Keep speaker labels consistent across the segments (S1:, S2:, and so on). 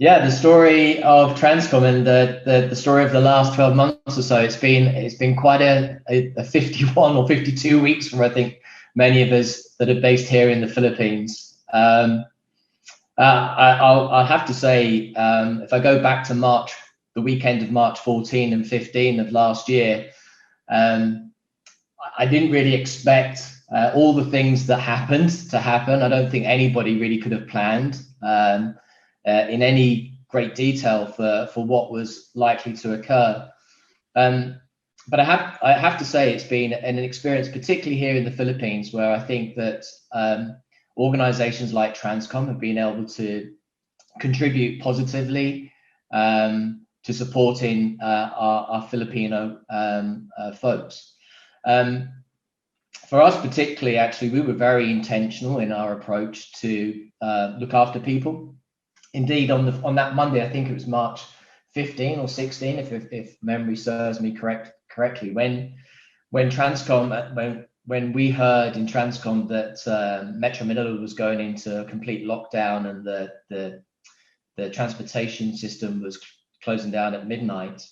S1: Yeah, the story of Transcom and the story of the last 12 months or so, it's been quite a 51 or 52 weeks for, I think, many of us that are based here in the Philippines. I'll have to say, if I go back to March, the weekend of March 14 and 15 of last year, I didn't really expect all the things that happened to happen. I don't think anybody really could have planned in any great detail for what was likely to occur. But I have to say it's been an experience, particularly here in the Philippines, where I think that organizations like Transcom have been able to contribute positively to supporting our Filipino folks. For us particularly, actually, we were very intentional in our approach to look after people. Indeed, on that Monday, I think it was March 15 or 16, if memory serves me correctly, when Transcom, when we heard in Transcom that Metro Manila was going into a complete lockdown and the transportation system was closing down at midnight,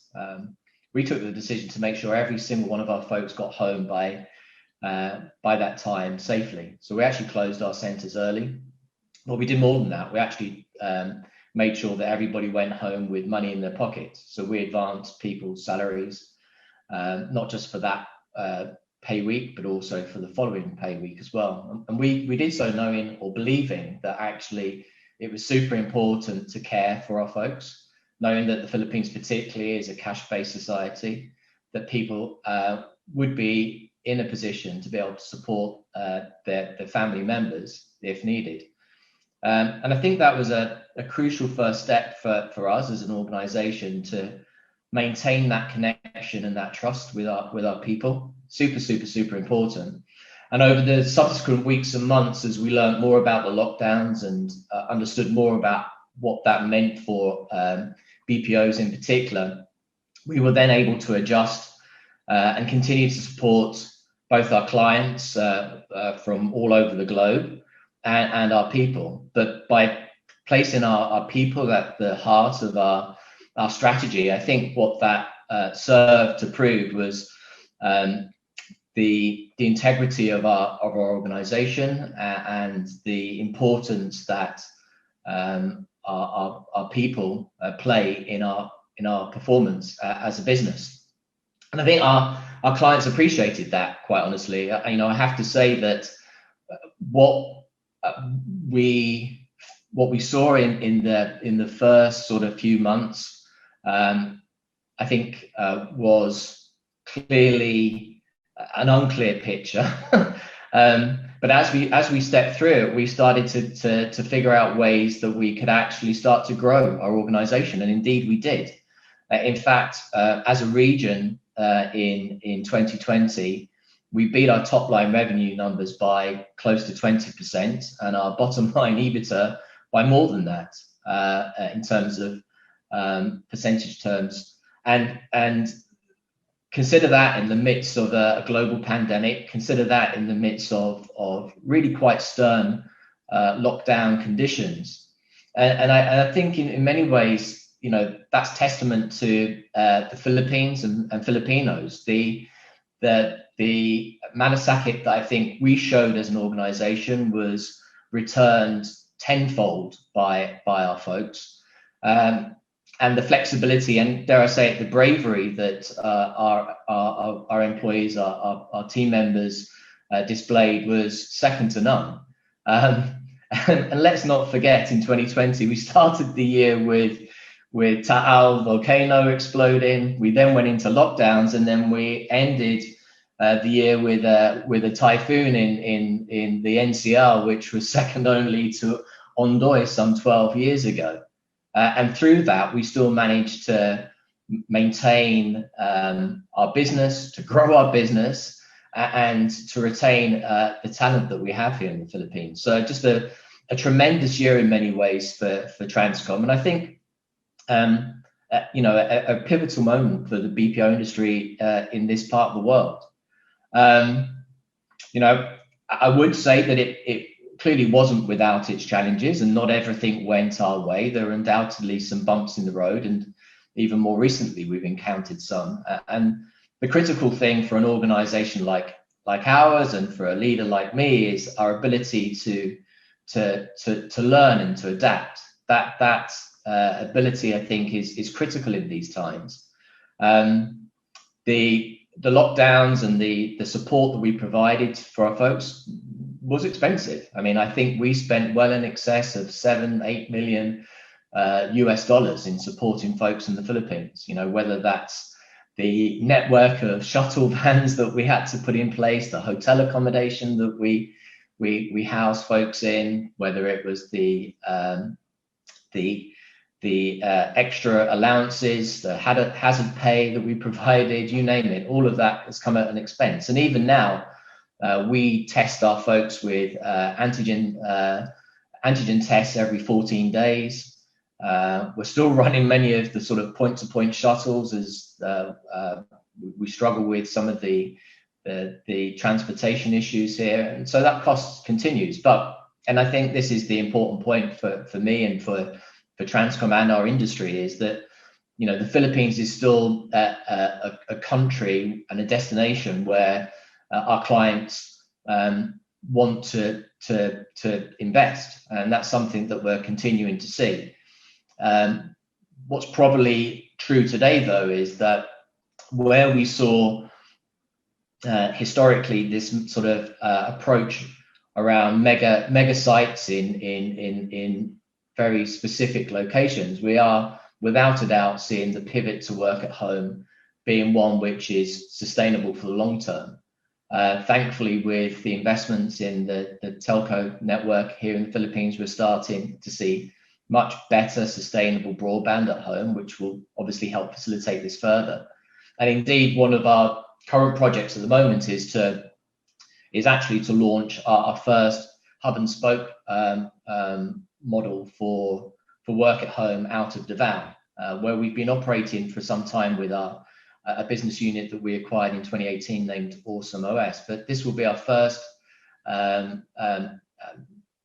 S1: we took the decision to make sure every single one of our folks got home by that time safely. So we actually closed our centres early. Well, we did more than that. We actually made sure that everybody went home with money in their pockets. So we advanced people's salaries, not just for that pay week, but also for the following pay week as well. And we did so knowing or believing that actually it was super important to care for our folks, knowing that the Philippines particularly is a cash-based society, that people would be in a position to be able to support their family members if needed. And I think that was a crucial first step for us as an organization to maintain that connection and that trust with our people. Super important. And over the subsequent weeks and months, as we learned more about the lockdowns and understood more about what that meant for BPOs in particular, we were then able to adjust and continue to support both our clients from all over the globe and our people. But by placing our people at the heart of our strategy, I think what that served to prove was the integrity of our organization and the importance that our people play in our performance as a business. And I think our clients appreciated that, quite honestly. I have to say that what we saw in the first sort of few months, I think was clearly an unclear picture. But as we stepped through it, we started to figure out ways that we could actually start to grow our organization, and indeed we did. In fact, as a region in 2020, we beat our top line revenue numbers by close to 20% and our bottom line EBITDA by more than that in terms of percentage terms. And consider that in the midst of a global pandemic, consider that in the midst of really quite stern lockdown conditions. And I think in many ways, that's testament to the Philippines and Filipinos. The malasakit that I think we showed as an organization was returned tenfold by our folks. And the flexibility and, dare I say it, the bravery that our employees, our team members displayed was second to none. And let's not forget, in 2020, we started the year with Taal volcano exploding. We then went into lockdowns, and then we ended the year with a typhoon in the NCR, which was second only to Ondoy some 12 years ago. And through that, we still managed to maintain our business, to grow our business, and to retain the talent that we have here in the Philippines. So just a tremendous year in many ways for Transcom. And I think, a pivotal moment for the BPO industry in this part of the world. I would say that it clearly wasn't without its challenges, and not everything went our way. There were undoubtedly some bumps in the road, and even more recently we've encountered some. And the critical thing for an organization like ours, and for a leader like me, is our ability to learn and to adapt. That ability, I think, is critical in these times. The lockdowns and the support that we provided for our folks was expensive. I mean, I think we spent well in excess of $7-8 million US dollars in supporting folks in the Philippines. You know, whether that's the network of shuttle vans that we had to put in place, the hotel accommodation that we house folks in, whether it was the extra allowances, the hazard pay that we provided, you name it, all of that has come at an expense. And even now, we test our folks with antigen tests every 14 days. We're still running many of the sort of point-to-point shuttles, as we struggle with some of the transportation issues here, and so that cost continues. And I think this is the important point for me and for Transcom and our industry, is that, you know, the Philippines is still a country and a destination where our clients want to invest, and that's something that we're continuing to see. What's probably true today, though, is that where we saw historically this sort of approach around mega sites in very specific locations, we are without a doubt seeing the pivot to work at home being one which is sustainable for the long term. Thankfully, with the investments in the telco network here in the Philippines, we're starting to see much better sustainable broadband at home, which will obviously help facilitate this further. And indeed, one of our current projects at the moment is actually to launch our first hub and spoke model for work at home out of Davao, where we've been operating for some time with a business unit that we acquired in 2018 named Awesome OS. But this will be our first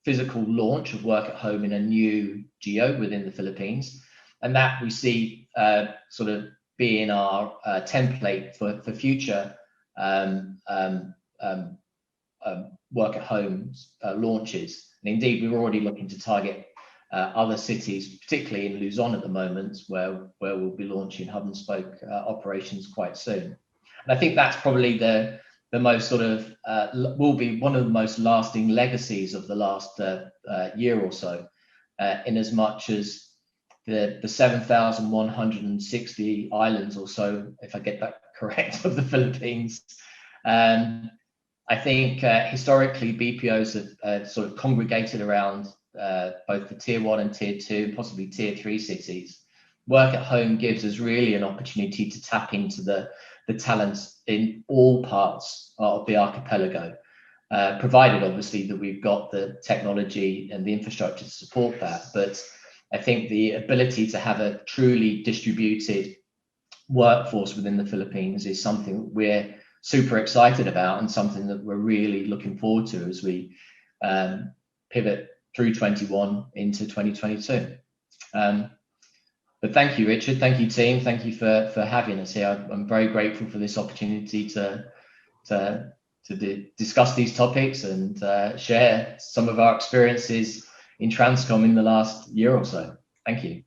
S1: physical launch of work at home in a new geo within the Philippines, and that we see sort of being our template for future work at home launches. And indeed, we're already looking to target other cities, particularly in Luzon at the moment, where we'll be launching hub and spoke operations quite soon. And I think that's probably the most sort of will be one of the most lasting legacies of the last year or so, in as much as the 7,160 islands or so, if I get that correct, of the Philippines. I think historically BPOs have sort of congregated around both the tier 1 and tier 2, possibly tier 3 cities. Work at home gives us really an opportunity to tap into the talents in all parts of the archipelago, provided obviously that we've got the technology and the infrastructure to support that. But I think the ability to have a truly distributed workforce within the Philippines is something we're super excited about, and something that we're really looking forward to as we pivot through 21 into 2022. But thank you, Richard. Thank you, team. Thank you for having us here. I'm very grateful for this opportunity to discuss these topics and share some of our experiences in Transcom in the last year or so. Thank you.